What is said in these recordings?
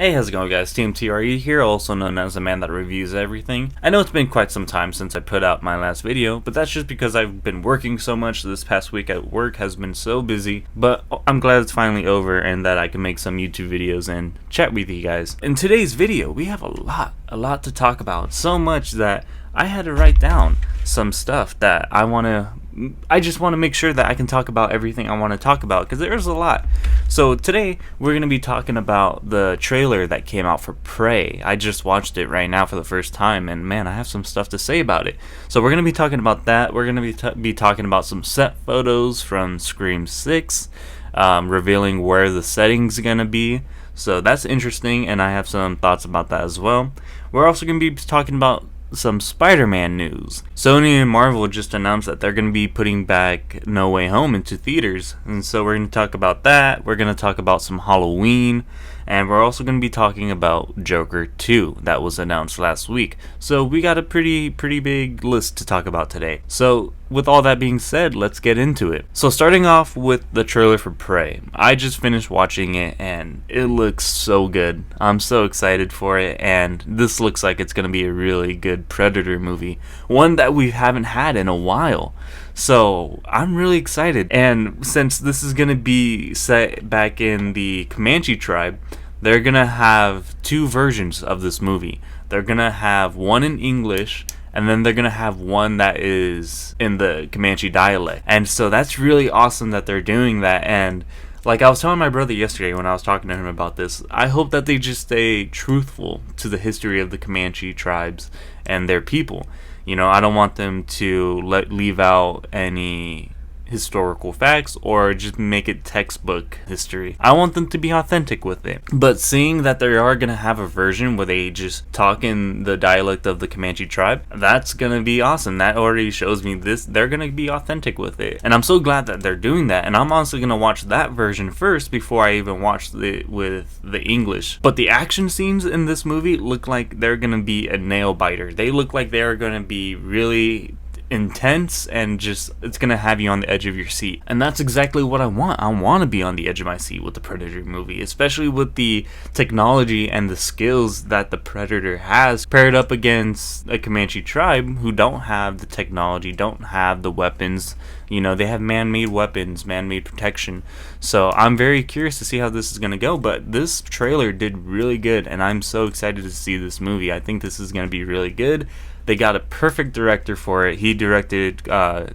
Hey, how's it going, guys? Team TRE here, also known as the man that reviews everything. I know it's been quite some time since I put out my last video, but that's just because I've been working so much. This past week at work has been so busy, but I'm glad it's finally over and that I can make some YouTube videos and chat with you guys. In today's video, we have a lot to talk about. So much that I had to write down some stuff that I just want to make sure that I can talk about everything I want to talk about, because there's a lot. So today we're going to be talking about the trailer that came out for Prey. I just watched it right now for the first time, and man, I have some stuff to say about it. So we're going to be talking about that. We're going to be talking about some set photos from Scream 6, revealing where the setting's going to be. So that's interesting, and I have some thoughts about that as well. We're also going to be talking about some Spider-Man news. Sony and Marvel just announced that they're going to be putting back No Way Home into theaters, and so we're going to talk about that. We're going to talk about some Halloween, and we're also going to be talking about Joker 2 that was announced last week. So we got a pretty big list to talk about today. So with all that being said, let's get into it. So starting off with the trailer for Prey. I just finished watching it and it looks so good. I'm so excited for it, and this looks like it's going to be a really good Predator movie. One that we haven't had in a while. So I'm really excited. And since this is going to be set back in the Comanche tribe, they're going to have two versions of this movie. They're going to have one in English, and then they're going to have one that is in the Comanche dialect. And so that's really awesome that they're doing that. And like I was telling my brother yesterday when I was talking to him about this, I hope that they just stay truthful to the history of the Comanche tribes and their people. You know, I don't want them to leave out any historical facts or just make it textbook history. I want them to be authentic with it. But seeing that they are going to have a version where they just talk in the dialect of the Comanche tribe, that's going to be awesome. That already shows me they're going to be authentic with it. And I'm so glad that they're doing that. And I'm honestly going to watch that version first before I even watch it with the English. But the action scenes in this movie look like they're going to be a nail biter. They look like they're going to be really intense, and just it's gonna have you on the edge of your seat. And that's exactly what I want. I want to be on the edge of my seat with the Predator movie, especially with the technology and the skills that the Predator has paired up against a Comanche tribe who don't have the technology, don't have the weapons. You know, they have man-made weapons, man-made protection. So I'm very curious to see how this is going to go. But this trailer did really good, and I'm so excited to see this movie. I think this is going to be really good. They got a perfect director for it. He directed 10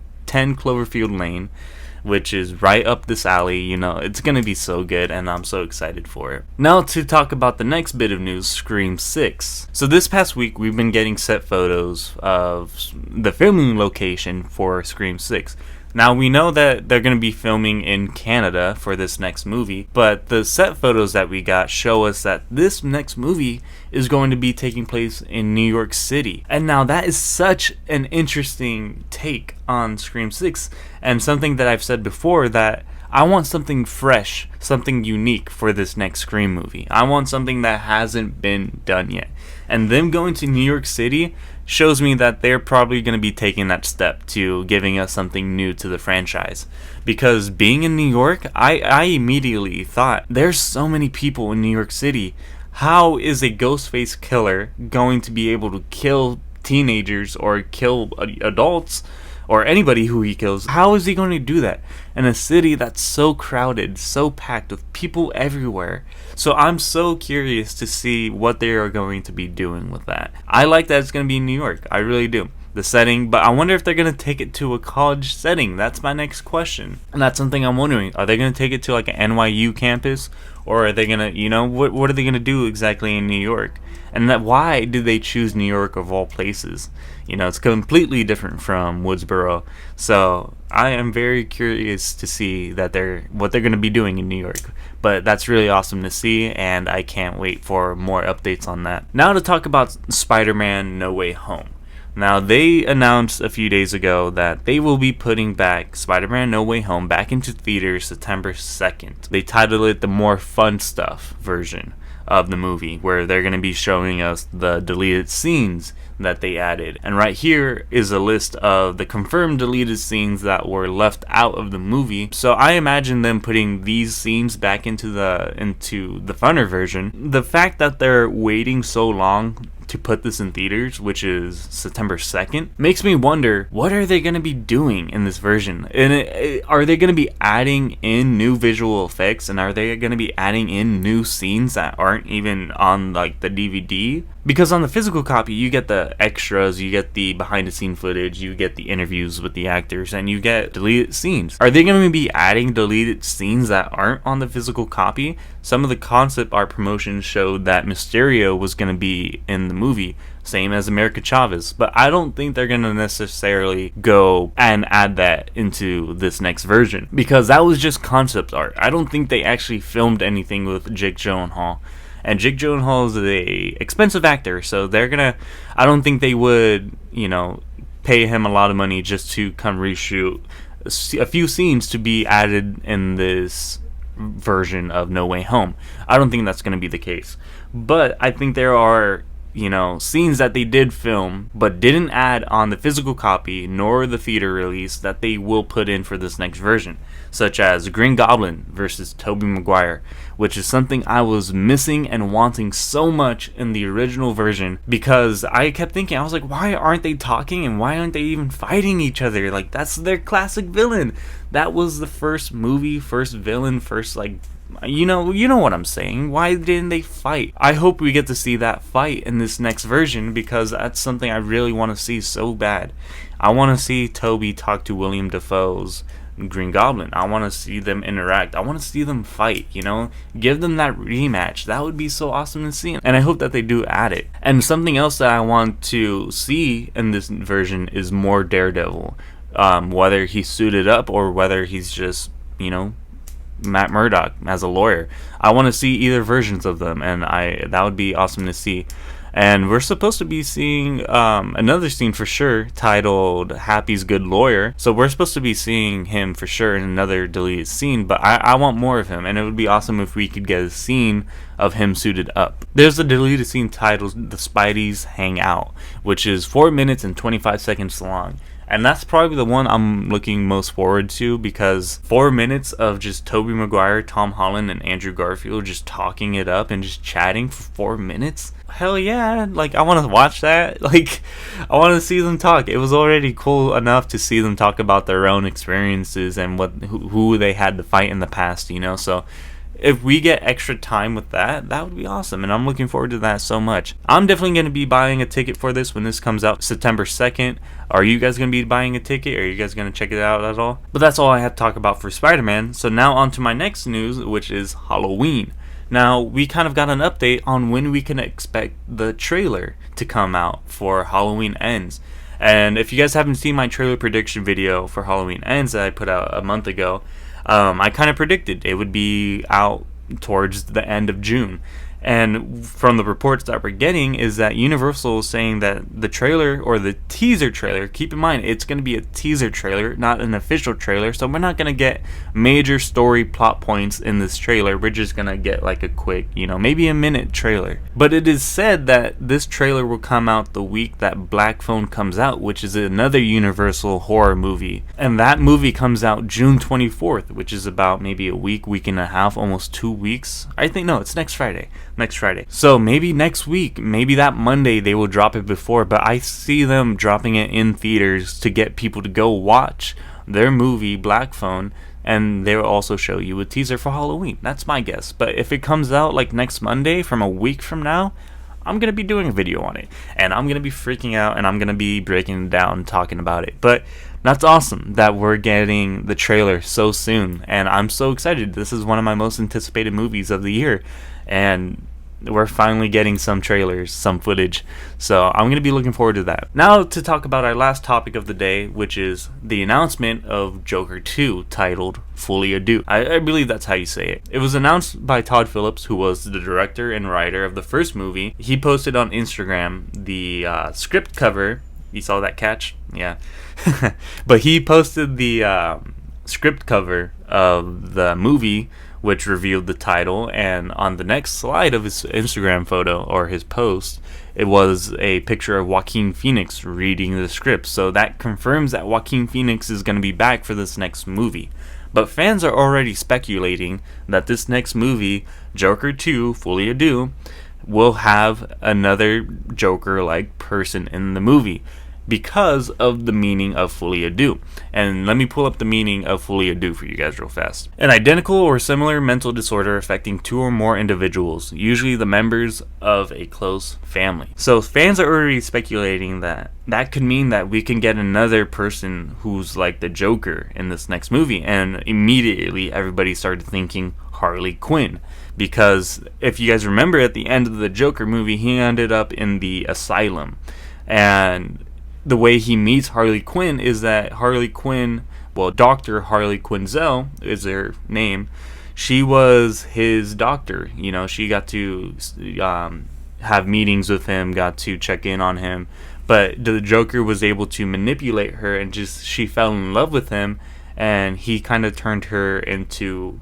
Cloverfield Lane, which is right up this alley. You know, it's going to be so good, and I'm so excited for it. Now to talk about the next bit of news, Scream 6. So this past week, we've been getting set photos of the filming location for Scream 6. Now, we know that they're going to be filming in Canada for this next movie, but the set photos that we got show us that this next movie is going to be taking place in New York City. And now that is such an interesting take on Scream 6, and something that I've said before, that I want something fresh, something unique for this next Scream movie. I want something that hasn't been done yet. And them going to New York City shows me that they're probably going to be taking that step to giving us something new to the franchise. Because being in New York, I immediately thought, there's so many people in New York City. How is a Ghostface killer going to be able to kill teenagers or kill adults or anybody who he kills? How is he going to do that in a city that's so crowded, so packed with people everywhere? So I'm so curious to see what they are going to be doing with that. I like that it's going to be in New York. I really do. The setting, but I wonder if they're going to take it to a college setting. That's my next question. And that's something I'm wondering. Are they going to take it to like an NYU campus? Or are they going to, you know, what are they going to do exactly in New York? And why did they choose New York of all places? You know, it's completely different from Woodsboro. So I am very curious to see what they're going to be doing in New York. But that's really awesome to see, and I can't wait for more updates on that. Now to talk about Spider-Man No Way Home. Now, they announced a few days ago that they will be putting back Spider-Man No Way Home back into theaters September 2nd. They titled it the More Fun Stuff version of the movie, where they're going to be showing us the deleted scenes that they added. And right here is a list of the confirmed deleted scenes that were left out of the movie. So I imagine them putting these scenes back into the funner version. The fact that they're waiting so long to put this in theaters, which is September 2nd, makes me wonder, what are they going to be doing in this version? And are they going to be adding in new visual effects, and are they going to be adding in new scenes that aren't even on like the DVD? Because on the physical copy, you get the extras, you get the behind the scene footage, you get the interviews with the actors, and you get deleted scenes. Are they going to be adding deleted scenes that aren't on the physical copy? Some of the concept art promotions showed that Mysterio was going to be in the movie, same as America Chavez, but I don't think they're going to necessarily go and add that into this next version, because that was just concept art. I don't think they actually filmed anything with Jake Gyllenhaal. And Jake Gyllenhaal is a expensive actor, so I don't think they would, pay him a lot of money just to come reshoot a few scenes to be added in this version of No Way Home. I don't think that's going to be the case. But I think there are, scenes that they did film but didn't add on the physical copy nor the theater release that they will put in for this next version, such as Green Goblin versus Tobey Maguire, which is something I was missing and wanting so much in the original version, because I kept thinking, I was like, why aren't they talking and why aren't they even fighting each other? Like, that's their classic villain. That was the first movie, first villain, first you know what I'm saying. Why didn't they fight? I hope we get to see that fight in this next version, because that's something I really want to see so bad. I want to see Toby talk to William Dafoe's Green Goblin. I want to see them interact. I want to see them fight, give them that rematch. That would be so awesome to see, and I hope that they do add it. And something else that I want to see in this version is more Daredevil, whether he's suited up or whether he's just Matt Murdock as a lawyer. I want to see either versions of them, and that would be awesome to see. And we're supposed to be seeing another scene for sure titled Happy's Good Lawyer. So we're supposed to be seeing him for sure in another deleted scene, but I want more of him, and it would be awesome if we could get a scene of him suited up. There's a deleted scene titled The Spideys Hang Out, which is 4 minutes and 25 seconds long. And that's probably the one I'm looking most forward to, because 4 minutes of just Tobey Maguire, Tom Holland, and Andrew Garfield just talking it up and just chatting for 4 minutes. Hell yeah, I want to watch that. I want to see them talk. It was already cool enough to see them talk about their own experiences and who they had to fight in the past, So if we get extra time with that would be awesome, and I'm looking forward to that so much. I'm definitely going to be buying a ticket for this when this comes out September 2nd. Are you guys going to be buying a ticket? Are you guys going to check it out at all? But that's all I have to talk about for Spider-Man. So now on to my next news, which is Halloween. Now, we kind of got an update on when we can expect the trailer to come out for Halloween Ends. And if you guys haven't seen my trailer prediction video for Halloween Ends that I put out a month ago, I kind of predicted it would be out towards the end of June. And from the reports that we're getting is that Universal is saying that the trailer, or the teaser trailer, keep in mind it's going to be a teaser trailer, not an official trailer, so we're not going to get major story plot points in this trailer. We're just going to get a quick, maybe a minute trailer. But it is said that this trailer will come out the week that Black Phone comes out, which is another Universal horror movie. And that movie comes out June 24th, which is about maybe a week and a half, almost 2 weeks. I think, no, it's next Friday. So maybe next week, maybe that Monday they will drop it before, but I see them dropping it in theaters to get people to go watch their movie Black Phone, and they will also show you a teaser for Halloween. That's my guess. But if it comes out next Monday from a week from now, I'm going to be doing a video on it, and I'm going to be freaking out, and I'm going to be breaking it down and talking about it. But that's awesome that we're getting the trailer so soon, and I'm so excited. This is one of my most anticipated movies of the year, and we're finally getting some trailers, some footage, so I'm going to be looking forward to that. Now to talk about our last topic of the day, which is the announcement of Joker 2, titled Fully Ado. I believe that's how you say it. It was announced by Todd Phillips, who was the director and writer of the first movie. He posted on Instagram the script cover. You saw that catch? Yeah. But he posted the script cover of the movie which revealed the title, and on the next slide of his Instagram photo or his post, it was a picture of Joaquin Phoenix reading the script. So that confirms that Joaquin Phoenix is going to be back for this next movie. But fans are already speculating that this next movie, Joker 2, Fully Ado, will have another Joker-like person in the movie because of the meaning of Fully Ado. And let me pull up the meaning of Fully Ado for you guys real fast. An identical or similar mental disorder affecting two or more individuals, usually the members of a close family. So fans are already speculating that that could mean that we can get another person who's like the Joker in this next movie, and immediately everybody started thinking Harley Quinn. Because if you guys remember, at the end of the Joker movie, he ended up in the asylum, and the way he meets Harley Quinn is that Harley Quinn, well, Dr. Harley Quinzel is her name, she was his doctor. You know, she got to have meetings with him, got to check in on him, but the Joker was able to manipulate her, and just she fell in love with him, and he kind of turned her into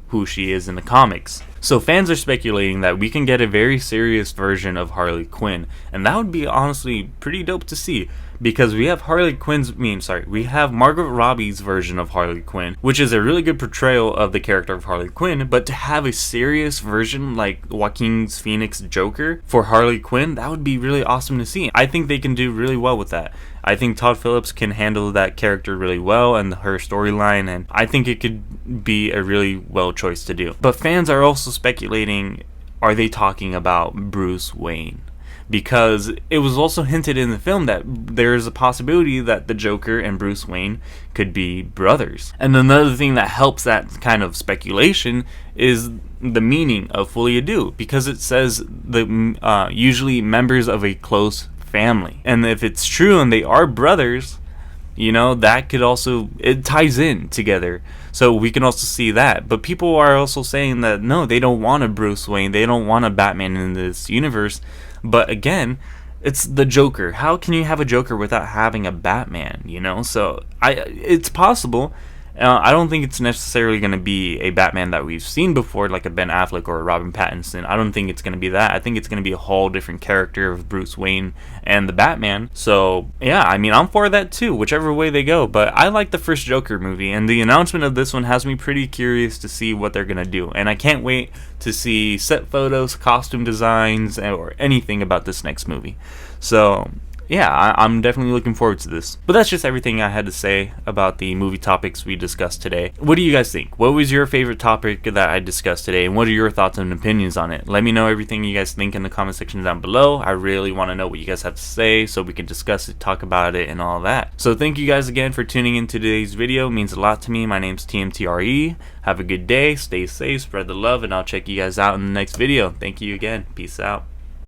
who she is in the comics. So fans are speculating that we can get a very serious version of Harley Quinn, and that would be honestly pretty dope to see, because we have we have Margot Robbie's version of Harley Quinn, which is a really good portrayal of the character of Harley Quinn, but to have a serious version like Joaquin Phoenix Joker for Harley Quinn, that would be really awesome to see. I think they can do really well with that. I think Todd Phillips can handle that character really well and her storyline, and I think it could be a really well choice to do. But fans are also speculating, are they talking about Bruce Wayne? Because it was also hinted in the film that there is a possibility that the Joker and Bruce Wayne could be brothers. And another thing that helps that kind of speculation is the meaning of Fully Ado, because it says the usually members of a close family. And if it's true and they are brothers, you know, that could also, it ties in together. So we can also see that. But people are also saying that no, they don't want a Bruce Wayne, they don't want a Batman in this universe. But again, it's the Joker. How can you have a Joker without having a Batman, you know? So it's possible. I don't think it's necessarily going to be a Batman that we've seen before, like a Ben Affleck or a Robin Pattinson. I don't think it's going to be that. I think it's going to be a whole different character of Bruce Wayne and the Batman. So, yeah, I mean, I'm for that too, whichever way they go. But I like the first Joker movie, and the announcement of this one has me pretty curious to see what they're going to do. And I can't wait to see set photos, costume designs, or anything about this next movie. So yeah, I'm definitely looking forward to this. But that's just everything I had to say about the movie topics we discussed today. What do you guys think? What was your favorite topic that I discussed today, and what are your thoughts and opinions on it? Let me know everything you guys think in the comment section down below. I really want to know what you guys have to say so we can discuss it, talk about it, and all that. So thank you guys again for tuning in to today's video. It means a lot to me. My name's TMTRE. Have a good day, stay safe, spread the love, and I'll check you guys out in the next video. Thank you again. Peace out.